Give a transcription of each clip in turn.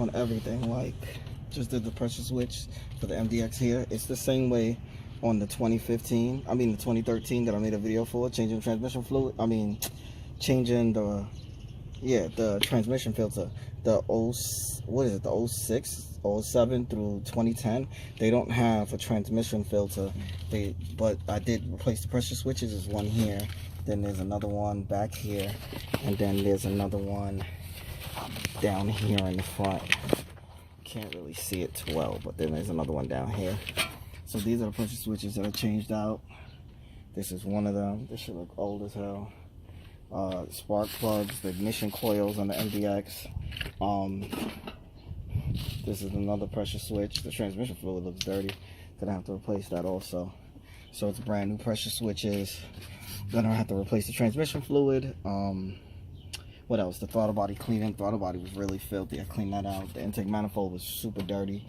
on everything. Like, just did the pressure switch for the MDX here. It's the same way on the 2013 that I made a video for, changing transmission fluid. I mean, changing the transmission filter. The 06, 07 through 2010, they don't have a transmission filter. But I did replace the pressure switches. There's one here, then there's another one back here, and then there's another one down here in the front. Can't really see it too well, but then there's another one down here. So these are the pressure switches that I changed out. This is one of them. This should look old as hell. Spark plugs, the ignition coils on the MDX. This is another pressure switch. The transmission fluid looks dirty. Gonna have to replace that also. So it's brand new pressure switches. Then I have to replace the transmission fluid. What else? The throttle body cleaning. Throttle body was really filthy. I cleaned that out. The intake manifold was super dirty.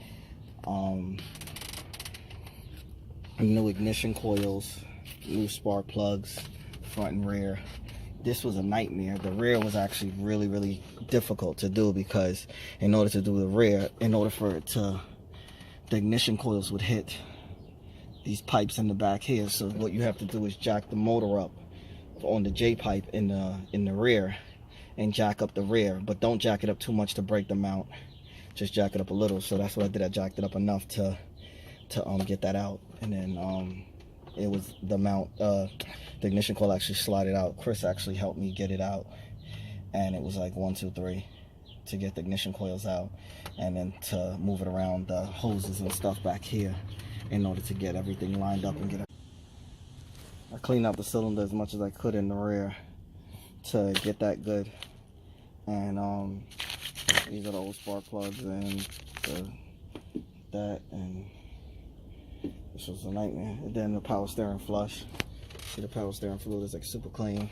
New ignition coils, new spark plugs, front and rear. This was a nightmare. The rear was actually really difficult to do, because in order to do the rear, in order for it to, the ignition coils would hit these pipes in the back here. So what you have to do is jack the motor up on the J pipe in the rear, and jack up the rear, but don't jack it up too much to break the mount. Just jack it up a little. So that's what I did. I jacked it up enough to get that out, and then it was the mount. The ignition coil actually slided out. Chris actually helped me get it out, and it was like 1, 2, 3 to get the ignition coils out, and then to move it around the hoses and stuff back here in order to get everything lined up and get it. I cleaned out the cylinder as much as I could in the rear to get that good, and these are the old spark plugs, and that, and this was a nightmare. And then the power steering flush. See, the power steering fluid is like super clean,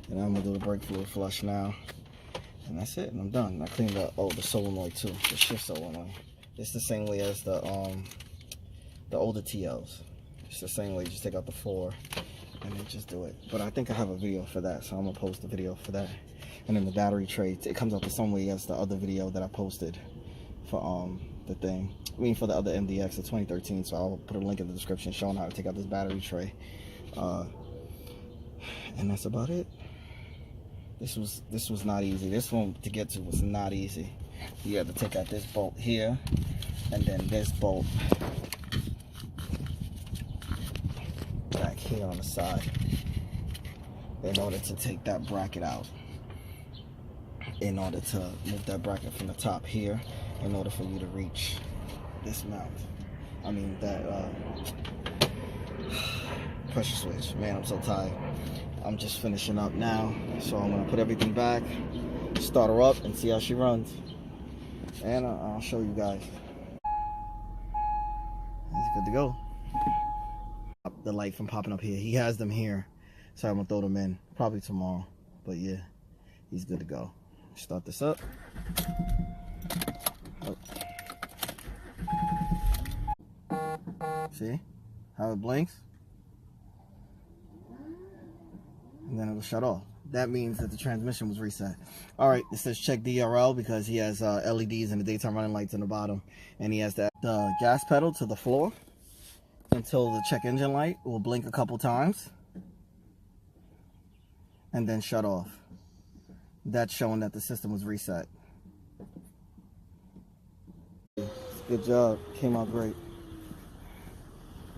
and I'm gonna do the brake fluid flush now, and that's it, and I'm done. I cleaned up the solenoid too, the shift solenoid. It's the same way as the older TLs. It's the same way. You just take out the 4 and then just do it. But I think I have a video for that, so I'm gonna post a video for that. And then the battery tray, it comes out the same way as the other video that I posted for the thing. I mean, for the other MDX, the 2013. So I'll put a link in the description showing how to take out this battery tray. And that's about it. This was not easy. This one to get to was not easy. You have to take out this bolt here, and then this bolt back here on the side, in order to take that bracket out, in order to move that bracket from the top here, in order for you to reach this mount. I mean, that pressure switch. Man, I'm so tired. I'm just finishing up now, so I'm gonna put everything back, start her up, and see how she runs, and I'll show you guys. It's good to go. The light from popping up here. He has them here, so I'm gonna throw them in probably tomorrow. But yeah, he's good to go. Start this up. Oh. See how it blinks? And then it'll shut off. That means that the transmission was reset. All right, it says check DRL because he has LEDs and the daytime running lights on the bottom, and he has the gas pedal to the floor until the check engine light will blink a couple times and then shut off. That's showing that the system was reset. Good job, came out great.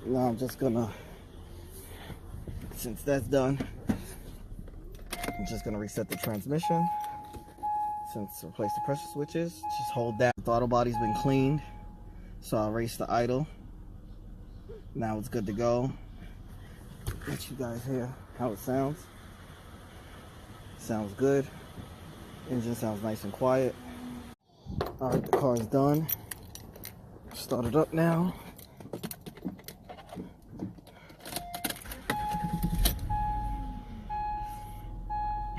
Now I'm just gonna, since that's done, I'm just gonna reset the transmission. Since replace the pressure switches, just hold that. The throttle body's been cleaned, so I'll erase the idle. Now it's good to go. Let you guys hear how it sounds. Sounds good. Engine sounds nice and quiet. All right, the car's done. Start it up now.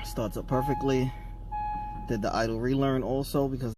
Starts up perfectly. Did the idle relearn also because